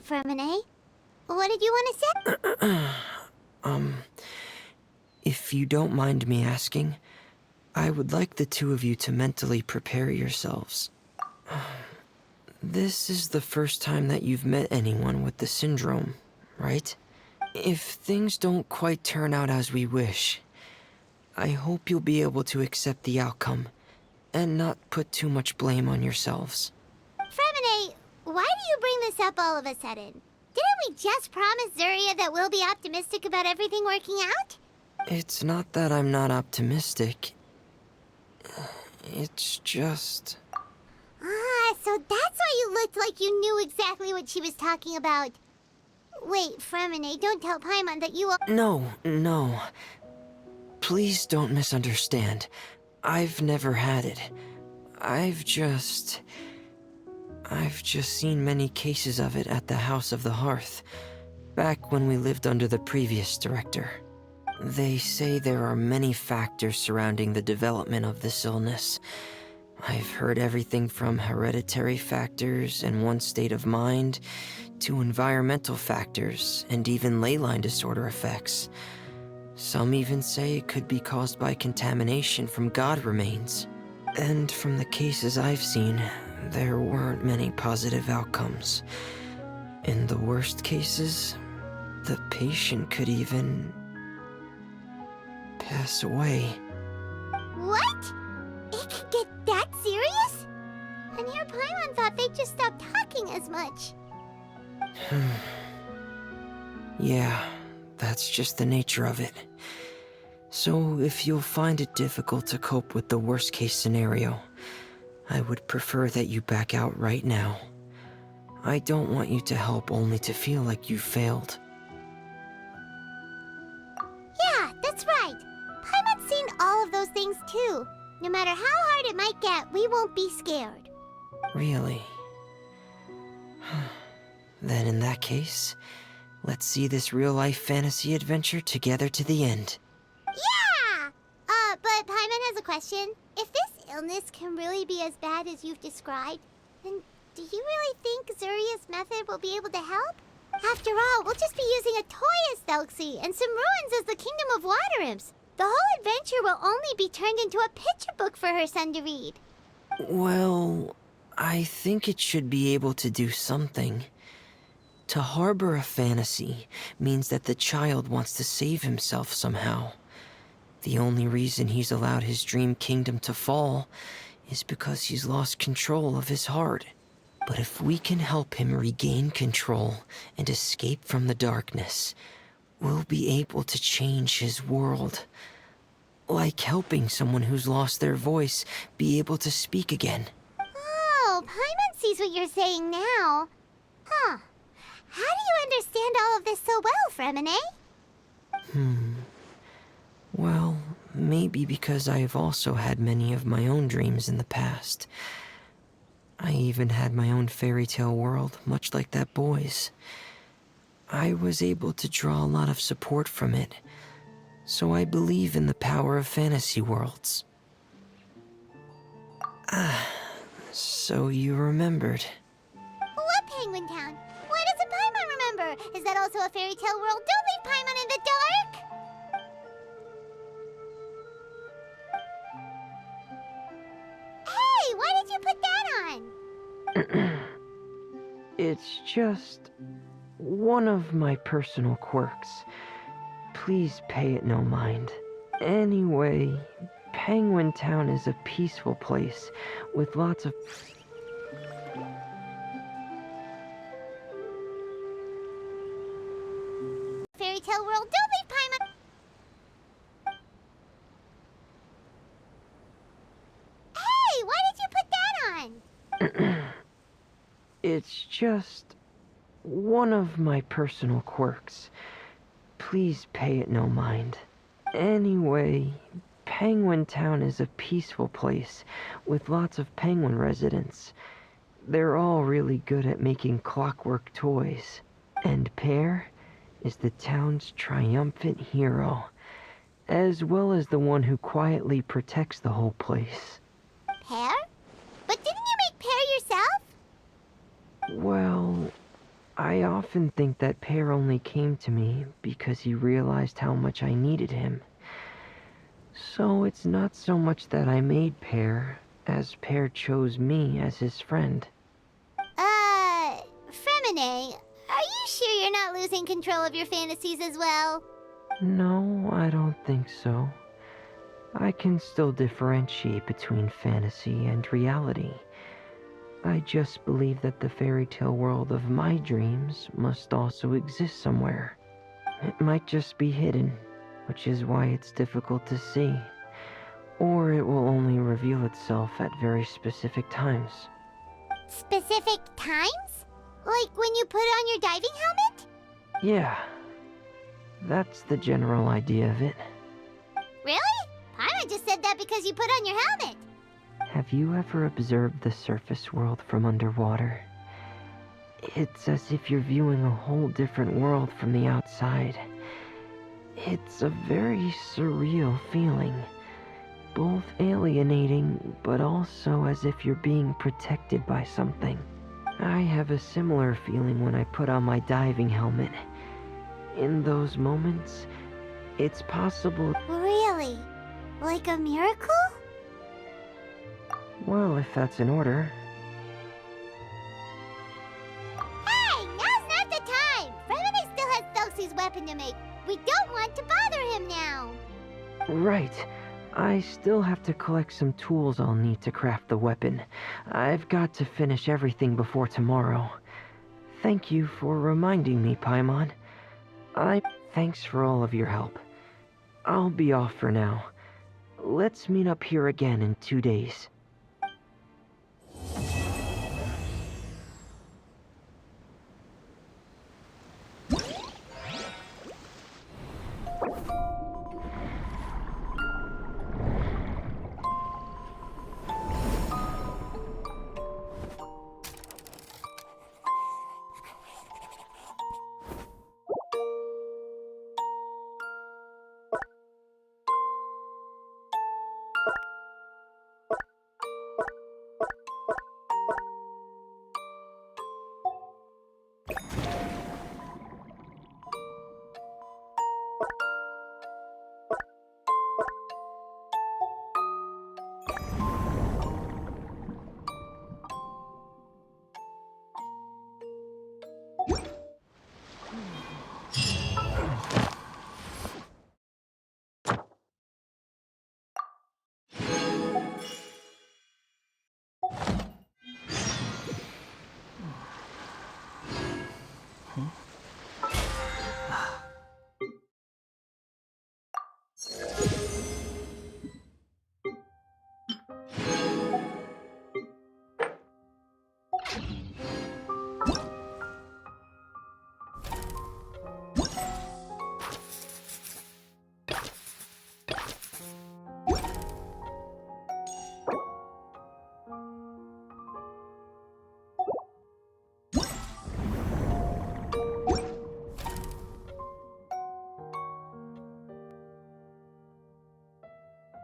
Fermine. What did you want to say? If you don't mind me asking, I would like the two of you to mentally prepare yourselves. This is the first time that you've met anyone with the syndrome, right? If things don't quite turn out as we wish, I hope you'll be able to accept the outcome and not put too much blame on yourselves. Fermine, why do you bring this up all of a sudden? Didn't we just promise Zuria that we'll be optimistic about everything working out? It's not that I'm not optimistic. It's just... Ah, so that's why you looked like you knew exactly what she was talking about. Wait, Fermine, don't tell Paimon that you... No. Please don't misunderstand. I've never had it. I've just seen many cases of it at the House of the Hearth, back when we lived under the previous director. They say there are many factors surrounding the development of this illness. I've heard everything from hereditary factors and one's state of mind, to environmental factors and even ley line disorder effects. Some even say it could be caused by contamination from god remains. And from the cases I've seen, there weren't many positive outcomes. In the worst cases, the patient could even pass away. What? It could get that serious? And here Paimon thought they'd just stop talking as much. Yeah, that's just the nature of it. So if you'll find it difficult to cope with the worst case scenario, I would prefer that you back out right now. I don't want you to help only to feel like you failed. Yeah, that's right. Paimon's seen all of those things too. No matter how hard it might get, we won't be scared. Really? Then in that case, let's see this real-life fantasy adventure together to the end. Yeah! But Paimon has a question. If this illness can really be as bad as you've described, then do you really think Zuria's method will be able to help? After all, we'll just be using a toy as Thelxie and some ruins as the Kingdom of Water Imps. The whole adventure will only be turned into a picture book for her son to read. Well, I think it should be able to do something. To harbor a fantasy means that the child wants to save himself somehow. The only reason he's allowed his dream kingdom to fall is because he's lost control of his heart. But if we can help him regain control and escape from the darkness, we'll be able to change his world. Like helping someone who's lost their voice be able to speak again. Oh, Paimon sees what you're saying now. Huh. How do you understand all of this so well, Fremine? Well, maybe because I have also had many of my own dreams in the past. I even had my own fairy tale world, much like that boy's. I was able to draw a lot of support from it, so I believe in the power of fantasy worlds. So you remembered. What Penguin Town? Why doesn't Paimon remember? Is that also a fairy tale world? Don't leave Paimon in the dark! Hey, why did you put that on? It's just one of my personal quirks. Please pay it no mind. Anyway, Penguin Town is a peaceful place with lots of... Fairy tale world, don't leave Paimon... Hey, why did you put that on? It's just one of my personal quirks. Please pay it no mind. Anyway, Penguin Town is a peaceful place with lots of penguin residents. They're all really good at making clockwork toys. And Pear is the town's triumphant hero, as well as the one who quietly protects the whole place. Pear? But didn't you make Pear yourself? Well, I often think that Pear only came to me because he realized how much I needed him. So it's not so much that I made Pear, as Pear chose me as his friend. Fremine, are you sure you're not losing control of your fantasies as well? No, I don't think so. I can still differentiate between fantasy and reality. I just believe that the fairy tale world of my dreams must also exist somewhere. It might just be hidden, which is why it's difficult to see. Or it will only reveal itself at very specific times. Specific times? Like when you put on your diving helmet? Yeah, that's the general idea of it. Really? Paimon just said that because you put on your helmet. Have you ever observed the surface world from underwater? It's as if you're viewing a whole different world from the outside. It's a very surreal feeling. Both alienating, but also as if you're being protected by something. I have a similar feeling when I put on my diving helmet. In those moments, it's possible... Really? Like a miracle? Well, if that's in order. Hey, now's not the time! Fremine still has Thelxie's weapon to make. We don't want to bother him now. Right. I still have to collect some tools I'll need to craft the weapon. I've got to finish everything before tomorrow. Thank you for reminding me, Paimon. Thanks for all of your help. I'll be off for now. Let's meet up here again in 2 days.